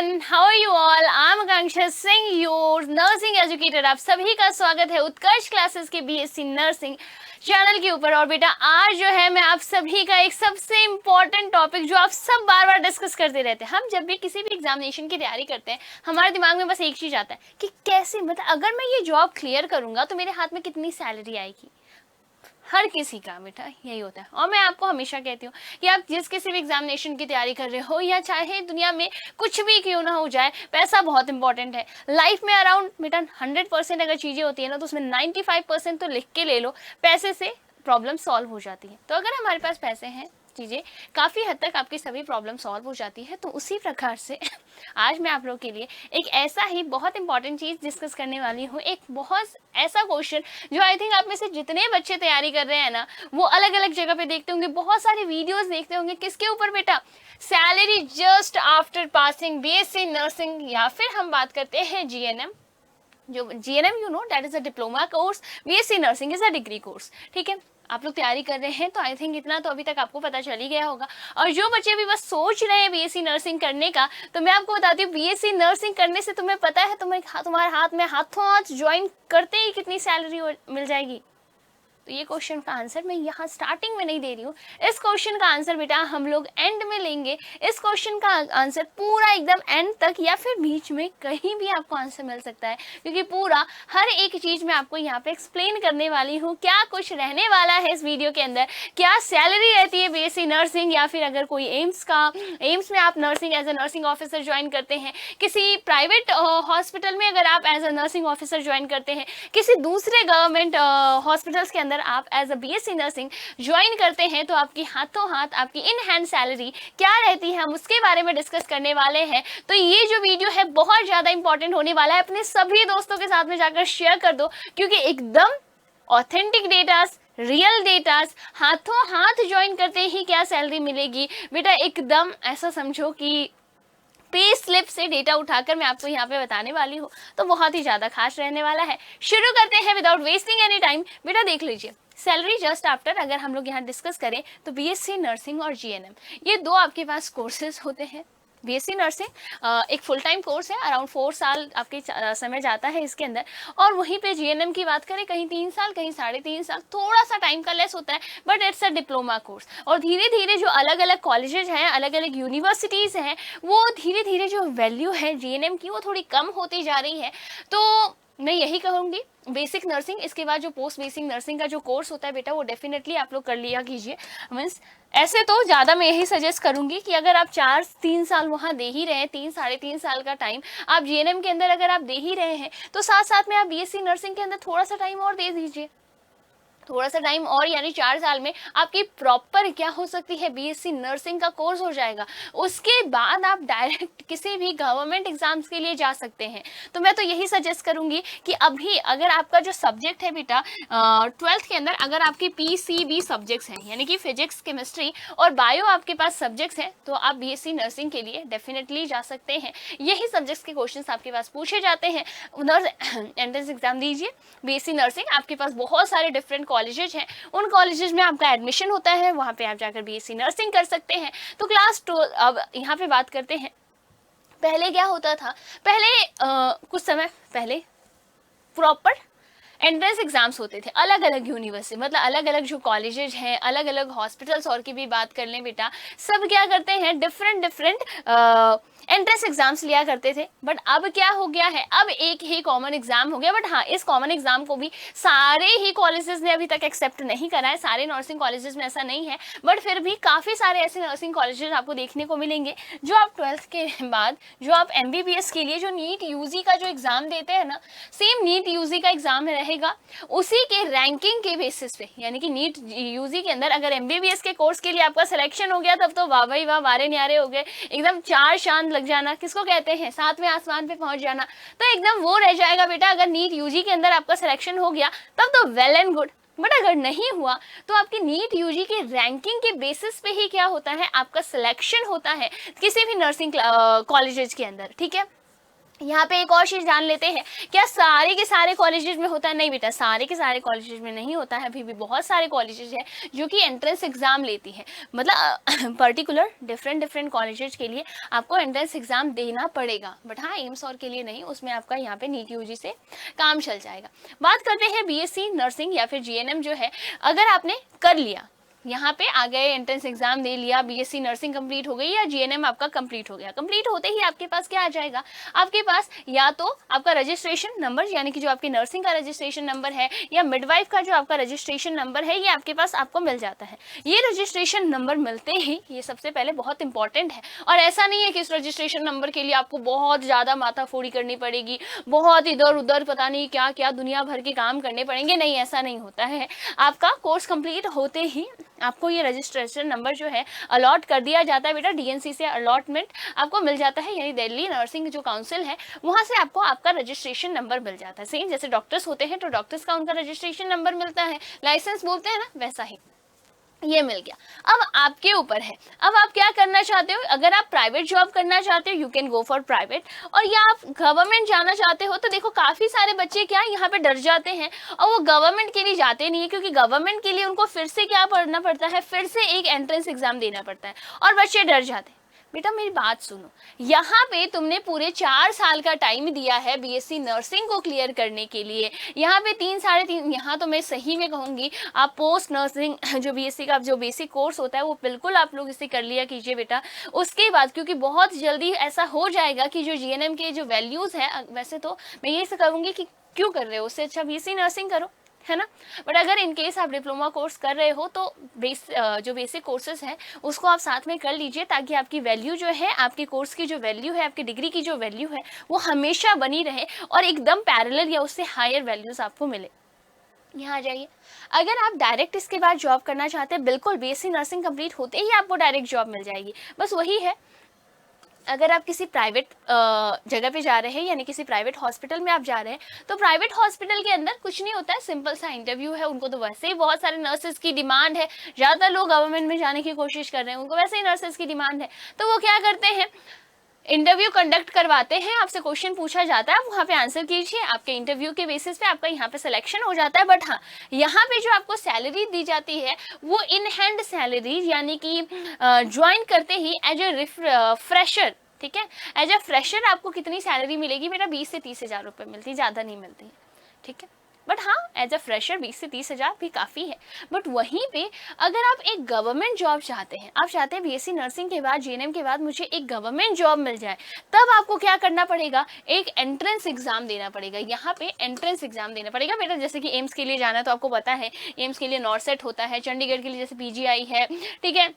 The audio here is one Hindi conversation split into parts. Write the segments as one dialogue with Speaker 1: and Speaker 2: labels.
Speaker 1: everyone, how are you all? I'm Akanksha Singh, your nursing educator. आप सभी का स्वागत है उत्कर्ष क्लासेस के बीएससी नर्सिंग चैनल के ऊपर। और बेटा आज जो है मैं आप सभी का एक सबसे इम्पोर्टेंट टॉपिक जो आप सब बार बार डिस्कस करते रहते हैं, हम जब भी किसी भी एग्जामिनेशन की तैयारी करते हैं हमारे दिमाग में बस एक चीज आता है कि कैसे, मतलब अगर मैं ये जॉब क्लियर करूंगा तो मेरे हाथ में कितनी सैलरी आएगी। हर किसी का बेटा यही होता है। और मैं आपको हमेशा कहती हूँ कि आप जिस किसी भी एग्जामिनेशन की तैयारी कर रहे हो या चाहे दुनिया में कुछ भी क्यों ना हो जाए, पैसा बहुत इंपॉर्टेंट है लाइफ में। अराउंड बेटा 100% अगर चीज़ें होती है ना तो उसमें 95% तो लिख के ले लो, पैसे से प्रॉब्लम सॉल्व हो जाती है। तो अगर हमारे पास पैसे हैं, चीज़ें काफ़ी हद तक आपकी सभी प्रॉब्लम सॉल्व हो जाती है। तो उसी प्रकार से आज मैं आप लोग के लिए एक ऐसा ही बहुत इंपॉर्टेंट चीज़ डिस्कस करने वाली हूँ, एक बहुत ऐसा क्वेश्चन जो आई थिंक आप में से जितने बच्चे तैयारी कर रहे हैं ना वो अलग अलग जगह पे देखते होंगे, बहुत सारे वीडियोस देखते होंगे। किसके ऊपर बेटा? Salary just after passing BSc nursing, या फिर हम बात करते हैं जीएनएम। जो GNM you know that is a diploma course, BSc nursing is a degree course. ठीक है, आप लोग तैयारी कर रहे हैं तो आई थिंक इतना तो अभी तक आपको पता चल ही गया होगा। और जो बच्चे भी बस सोच रहे हैं बीएससी नर्सिंग करने का, तो मैं आपको बताती हूँ बीएससी नर्सिंग करने से तुम्हें पता है तुम्हारे हाथ में हाथों हाथ ज्वाइन करते ही कितनी सैलरी मिल जाएगी। तो ये क्वेश्चन का आंसर मैं यहाँ स्टार्टिंग में नहीं दे रही हूँ, इस क्वेश्चन का आंसर बेटा हम लोग एंड में लेंगे। इस क्वेश्चन का आंसर पूरा एकदम एंड तक या फिर बीच में कहीं भी आपको आंसर मिल सकता है, क्योंकि पूरा हर एक चीज मैं आपको यहाँ पे एक्सप्लेन करने वाली हूँ। क्या कुछ रहने वाला है इस वीडियो के अंदर, क्या सैलरी रहती है बीएससी नर्सिंग, या फिर अगर कोई एम्स में आप nursing as a nursing officer join करते हैं, किसी प्राइवेट हॉस्पिटल में अगर आप as a nursing officer join करते हैं, किसी दूसरे गवर्नमेंट हॉस्पिटल्स के अंदर आप as a BSc nursing join करते हैं, तो आपकी हाथों हाथ आपकी इन हैंड सैलरी क्या रहती है, हम उसके बारे में डिस्कस करने वाले हैं। तो ये जो वीडियो है बहुत ज्यादा इंपॉर्टेंट होने वाला है, अपने सभी दोस्तों के साथ में जाकर शेयर कर दो, क्योंकि एकदम ऑथेंटिक डेटास, रियल डेटास, हाथों हाथ ज्वाइन करते ही क्या सैलरी मिलेगी बेटा, एकदम ऐसा समझो कि पे स्लिप से डेटा उठाकर मैं आपको यहाँ पे बताने वाली हूँ। तो बहुत ही ज़्यादा खास रहने वाला है। शुरू करते हैं विदाउट वेस्टिंग एनी टाइम। बेटा देख लीजिए, सैलरी जस्ट आफ्टर अगर हम लोग यहाँ डिस्कस करें तो बीएससी नर्सिंग और जीएनएम ये दो आपके पास कोर्सेज होते हैं। बीएससी नर्सिंग एक फुल टाइम कोर्स है, अराउंड 4 साल आपके समय जाता है इसके अंदर। और वहीं पे जीएनएम की बात करें कहीं 3 साल कहीं 3.5 साल, थोड़ा सा टाइम का लेस होता है, but it's a diploma course. और धीरे धीरे जो अलग अलग कॉलेजेस हैं, अलग अलग यूनिवर्सिटीज़ हैं, वो धीरे धीरे जो वैल्यू है जीएनएम की वो थोड़ी कम होती जा रही है। तो मैं यही कहूँगी बेसिक नर्सिंग, इसके बाद जो पोस्ट बेसिक नर्सिंग का जो कोर्स होता है बेटा वो डेफिनेटली आप लोग कर लिया कीजिए। मीन्स ऐसे तो ज़्यादा मैं यही सजेस्ट करूंगी कि अगर आप 3 साल वहाँ दे ही रहे हैं, 3-3.5 साल का टाइम आप जीएनएम के अंदर अगर आप दे ही रहे हैं, तो साथ साथ में आप बीएससी नर्सिंग के अंदर थोड़ा सा टाइम और दे दीजिए, थोड़ा सा टाइम और, यानी 4 साल में आपकी प्रॉपर क्या हो सकती है बीएससी नर्सिंग का कोर्स हो जाएगा। उसके बाद आप डायरेक्ट किसी भी गवर्नमेंट एग्जाम्स के लिए जा सकते हैं। तो मैं तो यही सजेस्ट करूंगी कि अभी अगर आपका जो सब्जेक्ट है बेटा 12th के अंदर अगर आपकी पीसीबी सब्जेक्ट्स हैं, यानी कि फिजिक्स, केमिस्ट्री और बायो आपके पास सब्जेक्ट्स हैं, तो आप बीएससी नर्सिंग के लिए डेफिनेटली जा सकते हैं। यही सब्जेक्ट्स के क्वेश्चन आपके पास पूछे जाते हैं। एंट्रेंस एग्जाम दीजिए, बीएससी नर्सिंग आपके पास बहुत सारे डिफरेंट कॉलेजेस हैं, उन कॉलेजेस में आपका एडमिशन होता है, वहाँ पे आप जाकर बीएससी नर्सिंग कर सकते हैं। तो क्लास 2 अब यहाँ पे बात करते हैं। पहले क्या होता था, पहले कुछ समय पहले प्रॉपर एंट्रेंस एग्जाम्स होते थे अलग अलग यूनिवर्सिटी, मतलब अलग अलग जो कॉलेजेस हैं, अलग अलग हॉस्पिटल्स और की भी बात कर लें बेटा, सब क्या करते हैं डिफरेंट एंट्रेंस एग्जाम्स लिया करते थे। बट अब क्या हो गया है, अब एक ही कॉमन एग्जाम हो गया। बट हाँ, इस कॉमन एग्जाम को भी सारे ही कॉलेजेस ने अभी तक एक्सेप्ट नहीं करा है, सारे नर्सिंग कॉलेजेस में ऐसा नहीं है, बट फिर भी काफ़ी सारे ऐसे नर्सिंग कॉलेजेस आपको देखने को मिलेंगे जो आप 12th के बाद जो आप एमबीबीएस के लिए जो नीट यूजी का जो एग्जाम देते हैं ना, सेम नीट यूजी का एग्जाम रहेगा, उसी के रैंकिंग के बेसिस पे, यानी कि नीट यूजी के अंदर अगर एमबीबीएस के कोर्स के लिए आपका सिलेक्शन हो गया तब तो वाह भाई वाह, वारे न्यारे हो गए, एकदम 4 चांद लग जाना, किसको कहते हैं 7वें आसमान पे पहुंच जाना, तो एकदम वो रह जाएगा बेटा। अगर नीट यूजी के अंदर आपका सिलेक्शन हो गया तब तो वेल एंड गुड, बट अगर नहीं हुआ तो आपकी नीट यूजी की रैंकिंग के बेसिस पे ही क्या होता है, आपका सिलेक्शन होता है किसी भी नर्सिंग कॉलेजेस के अंदर। ठीक है, यहाँ पे एक और चीज जान लेते हैं, क्या सारे के सारे कॉलेजेस में होता है? नहीं बेटा, सारे के सारे कॉलेजेस में नहीं होता है। अभी भी बहुत सारे कॉलेजेस हैं जो कि एंट्रेंस एग्जाम लेती हैं, मतलब पर्टिकुलर डिफरेंट कॉलेजेस के लिए आपको एंट्रेंस एग्जाम देना पड़ेगा, बट हाँ एम्स और के लिए नहीं, उसमें आपका यहाँ पे नीट यूजी से काम चल जाएगा। बात करते हैं बीएससी नर्सिंग या फिर जीएनएम जो है, अगर आपने कर लिया, यहाँ पे आ गए, एंट्रेंस एग्जाम दे लिया, बीएससी नर्सिंग कंप्लीट हो गई या जीएनएम आपका कंप्लीट हो गया, कंप्लीट होते ही आपके पास क्या आ जाएगा? आपके पास या तो आपका रजिस्ट्रेशन नंबर, यानी कि जो आपकी नर्सिंग का रजिस्ट्रेशन नंबर है, या मिडवाइफ का जो आपका रजिस्ट्रेशन नंबर है, ये आपके पास आपको मिल जाता है। ये रजिस्ट्रेशन नंबर मिलते ही, ये सबसे पहले बहुत इंपॉर्टेंट है, और ऐसा नहीं है कि इस रजिस्ट्रेशन नंबर के लिए आपको बहुत ज़्यादा माथाफोड़ी करनी पड़ेगी, बहुत इधर उधर पता नहीं क्या क्या दुनिया भर के काम करने पड़ेंगे, नहीं ऐसा नहीं होता है। आपका कोर्स कंप्लीट होते ही आपको ये रजिस्ट्रेशन नंबर जो है अलॉट कर दिया जाता है बेटा, डीएनसी से अलॉटमेंट आपको मिल जाता है, यानी दिल्ली नर्सिंग जो काउंसिल है वहाँ से आपको आपका रजिस्ट्रेशन नंबर मिल जाता है। सेम जैसे डॉक्टर्स होते हैं तो डॉक्टर्स का उनका रजिस्ट्रेशन नंबर मिलता है, लाइसेंस बोलते हैं ना, वैसा ही ये मिल गया। अब आपके ऊपर है, अब आप क्या करना चाहते हो। अगर आप प्राइवेट जॉब करना चाहते हो, you can go for private, और या आप गवर्नमेंट जाना चाहते हो, तो देखो काफ़ी सारे बच्चे क्या यहाँ पे डर जाते हैं और वो गवर्नमेंट के लिए जाते नहीं है, क्योंकि गवर्नमेंट के लिए उनको फिर से क्या पढ़ना पड़ता है, फिर से एक एंट्रेंस एग्जाम देना पड़ता है, और बच्चे डर जाते हैं। बेटा मेरी बात सुनो, यहाँ पे तुमने पूरे 4 साल का टाइम दिया है बीएससी नर्सिंग को क्लियर करने के लिए। यहाँ पे 3 साढ़े 3, यहाँ तो मैं सही में कहूँगी आप पोस्ट नर्सिंग जो बीएससी का जो बेसिक कोर्स होता है वो बिल्कुल आप लोग इसे कर लिया कीजिए बेटा। उसके बाद क्योंकि बहुत जल्दी ऐसा हो जाएगा कि जो जीएनएम के जो वैल्यूज़ हैं, वैसे तो मैं यही से कहूँगी कि क्यों कर रहे हो, उससे अच्छा बीएससी नर्सिंग करो, है ना। बट अगर इन केस आप डिप्लोमा कोर्स कर रहे हो तो जो बेसिक कोर्सेज हैं उसको आप साथ में कर लीजिए, ताकि आपकी वैल्यू जो है, आपके कोर्स की जो वैल्यू है, आपकी डिग्री की जो वैल्यू है वो हमेशा बनी रहे और एकदम पैरेलल या उससे हायर वैल्यूज़ आपको मिले। यहाँ आ जाइए, अगर आप डायरेक्ट इसके बाद जॉब करना चाहते हैं, बिल्कुल बीएससी नर्सिंग कंप्लीट होते ही आपको डायरेक्ट जॉब मिल जाएगी। बस वही है, अगर आप किसी प्राइवेट जगह पे जा रहे हैं, यानी किसी प्राइवेट हॉस्पिटल में आप जा रहे हैं, तो प्राइवेट हॉस्पिटल के अंदर कुछ नहीं होता है, सिंपल सा इंटरव्यू है। उनको तो वैसे ही बहुत सारे नर्सेज की डिमांड है, ज़्यादातर लोग गवर्नमेंट में जाने की कोशिश कर रहे हैं, उनको वैसे ही नर्सेज की डिमांड है, तो वो क्या करते हैं, इंटरव्यू कंडक्ट करवाते हैं, आपसे क्वेश्चन पूछा जाता है, आप वहाँ पे आंसर कीजिए, आपके इंटरव्यू के बेसिस पे आपका यहाँ पे सिलेक्शन हो जाता है। बट हाँ, यहाँ पे जो आपको सैलरी दी जाती है वो इन हैंड सैलरी, यानी कि ज्वाइन करते ही एज ए फ्रेशर, ठीक है, एज ए फ्रेशर आपको कितनी सैलरी मिलेगी बेटा, 20 से 30 हज़ार रुपये मिलती, ज़्यादा नहीं मिलती, ठीक है। बट हाँ, एज अ फ्रेशर 20 से 30 हज़ार भी काफ़ी है। बट वहीं पे अगर आप एक गवर्नमेंट जॉब चाहते हैं, आप चाहते हैं बीएससी नर्सिंग के बाद, जीएनएम के बाद मुझे एक गवर्नमेंट जॉब मिल जाए, तब आपको क्या करना पड़ेगा, एक एंट्रेंस एग्जाम देना पड़ेगा। यहाँ पे एंट्रेंस एग्जाम देना पड़ेगा बेटा। जैसे कि एम्स के लिए जाना है तो आपको पता है, एम्स के लिए नॉर्सेट होता है, चंडीगढ़ के लिए जैसे पीजीआई है, ठीक है,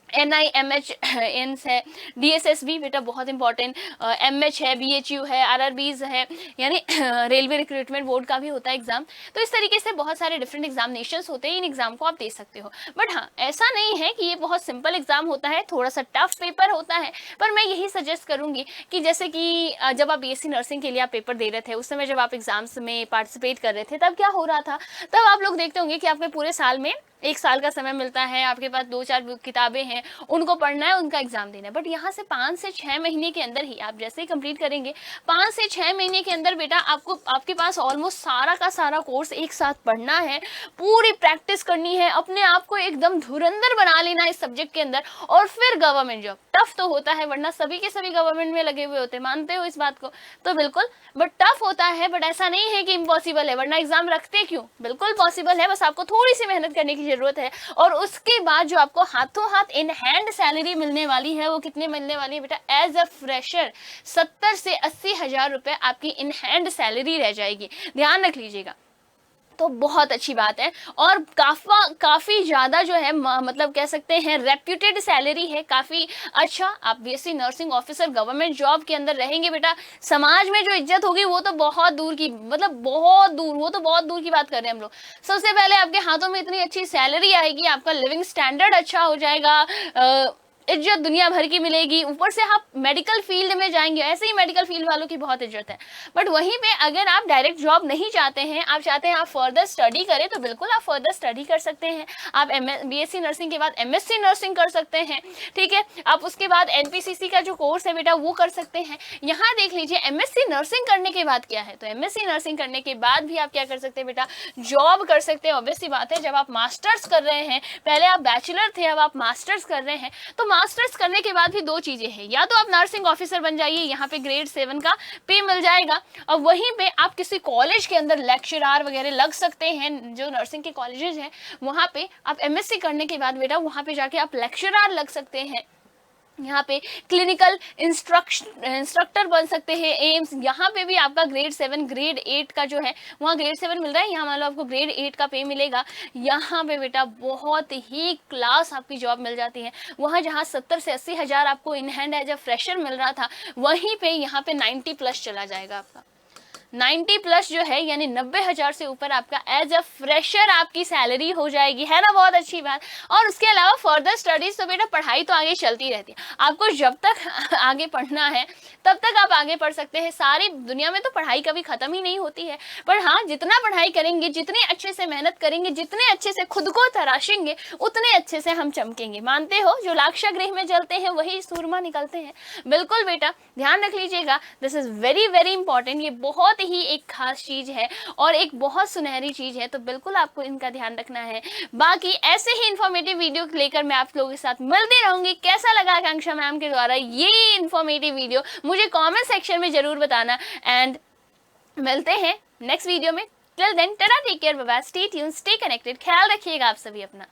Speaker 1: NIMH एम्स है, DSSB बेटा बहुत इंपॉर्टेंट, MH है, BHU है, RRBs है, यानी रेलवे रिक्रूटमेंट बोर्ड का भी होता है एग्जाम। तो इस तरीके से बहुत सारे डिफरेंट एग्जामिनेशंस होते हैं, इन एग्जाम को आप दे सकते हो। बट हाँ, ऐसा नहीं है कि ये बहुत सिंपल एग्जाम होता है, थोड़ा सा टफ पेपर होता है। पर मैं यही सजेस्ट करूँगी कि जैसे कि जब आप BSc नर्सिंग के लिए आप पेपर दे रहे थे, उस समय जब आप एग्जाम्स में पार्टिसिपेट कर रहे थे, तब क्या हो रहा था, तब आप लोग देखते होंगे कि आपके पूरे साल में 1 साल का समय मिलता है, आपके पास 2-4 किताबें हैं, उनको पढ़ना है, उनका एग्जाम देना है। बट यहाँ से 5 से 6 महीने के अंदर ही आप जैसे ही कंप्लीट करेंगे, 5 से 6 महीने के अंदर बेटा आपको, आपके पास ऑलमोस्ट सारा का सारा कोर्स एक साथ पढ़ना है, पूरी प्रैक्टिस करनी है, अपने आप को एकदम धुरंधर बना लेना इस सब्जेक्ट के अंदर, और फिर गवर्नमेंट जॉब। टफ तो होता है, वरना सभी के सभी गवर्नमेंट में लगे हुए होते हैं, मानते हो इस बात को, तो बिल्कुल, बट टफ होता है, बट ऐसा नहीं है कि इम्पॉसिबल है, वरना एग्जाम रखते क्यों, बिल्कुल पॉसिबल है, बस आपको थोड़ी सी मेहनत करने की जरूरत है। और उसके बाद जो आपको हाथों हाथ इन हैंड सैलरी मिलने वाली है, वो कितने मिलने वाली है बेटा, एज अ फ्रेशर 70 से 80 हज़ार रुपए आपकी इन हैंड सैलरी रह जाएगी, ध्यान रख लीजिएगा। तो बहुत अच्छी बात है, और काफ़ी ज़्यादा जो है, मतलब कह सकते हैं रेप्यूटेड सैलरी है, काफ़ी अच्छा। आप BSc nursing officer government job के अंदर रहेंगे बेटा, समाज में जो इज्जत होगी वो तो बहुत दूर की, मतलब बहुत दूर, वो तो बहुत दूर की बात कर रहे हैं हम लोग। सबसे पहले आपके हाथों में इतनी अच्छी सैलरी आएगी, आपका लिविंग स्टैंडर्ड अच्छा हो जाएगा, इज्जत दुनिया भर की मिलेगी, ऊपर से आप मेडिकल फील्ड में जाएंगे, ऐसे ही मेडिकल फील्ड वालों की बहुत इज्जत है। बट वहीं पे अगर आप डायरेक्ट जॉब नहीं चाहते हैं, आप चाहते हैं आप फर्दर स्टडी करें, तो बिल्कुल आप फर्दर स्टडी कर सकते हैं। आप बीएससी नर्सिंग के बाद एमएससी नर्सिंग कर सकते हैं, ठीक है। आप उसके बाद एनपीसीसी का जो कोर्स है बेटा वो कर सकते हैं। यहाँ देख लीजिए एमएससी नर्सिंग करने के बाद क्या है, तो एमएससी नर्सिंग करने के बाद भी आप क्या कर सकते हैं बेटा, जॉब कर सकते हैं। ऑब्वियस सी बात है, जब आप मास्टर्स कर रहे हैं, पहले आप बैचलर थे अब आप मास्टर्स कर रहे हैं, तो मास्टर्स करने के बाद भी दो चीजें हैं, या तो आप नर्सिंग ऑफिसर बन जाइए, यहाँ पे ग्रेड 7 का पे मिल जाएगा, और वहीं पे आप किसी कॉलेज के अंदर लेक्चरर वगैरह लग सकते हैं। जो नर्सिंग के कॉलेजेस हैं वहाँ पे आप एमएससी करने के बाद बेटा वहाँ पे जाके आप लेक्चरर लग सकते हैं, यहाँ पे क्लिनिकल इंस्ट्रक्टर बन सकते हैं एम्स। यहाँ पे भी आपका ग्रेड 7 ग्रेड 8 का जो है वहाँ ग्रेड 7 मिल रहा है, यहाँ मान लो आपको ग्रेड 8 का पे मिलेगा। यहाँ पे बेटा बहुत ही क्लास आपकी जॉब मिल जाती है। वहाँ जहाँ 70 से 80 हज़ार आपको in hand as a fresher मिल रहा था, वहीं पे यहाँ पे 90 प्लस चला जाएगा आपका। 90 प्लस जो है यानी 90,000 से ऊपर आपका एज अ फ्रेशर आपकी सैलरी हो जाएगी, है ना, बहुत अच्छी बात। और उसके अलावा फर्दर स्टडीज, तो बेटा पढ़ाई तो आगे चलती रहती है, आपको जब तक आगे पढ़ना है तब तक आप आगे पढ़ सकते हैं। सारी दुनिया में तो पढ़ाई कभी खत्म ही नहीं होती है, पर हाँ जितना पढ़ाई करेंगे, जितने अच्छे से मेहनत करेंगे, जितने अच्छे से खुद को तराशेंगे, उतने अच्छे से हम चमकेंगे। मानते हो, जो लाक्षागृह में जलते हैं वही सूरमा निकलते हैं। बिल्कुल बेटा ध्यान रख लीजिएगा, this is very very important. ये बहुत ही एक खास चीज है और एक बहुत सुनहरी चीज है, तो बिल्कुल आपको इनका ध्यान रखना है। बाकी ऐसे ही इंफॉर्मेटिव वीडियो लेकर मैं आप लोगों के साथ मिलती रहूंगी। कैसा लगा आकांक्षा मैम के द्वारा ये इंफॉर्मेटिव वीडियो, मुझे कमेंट सेक्शन में जरूर बताना। एंड मिलते हैं नेक्स्ट वीडियो में। Till then tata, take care, bye bye, stay tuned, stay connected. ख्याल रखिएगा आप सभी अपना।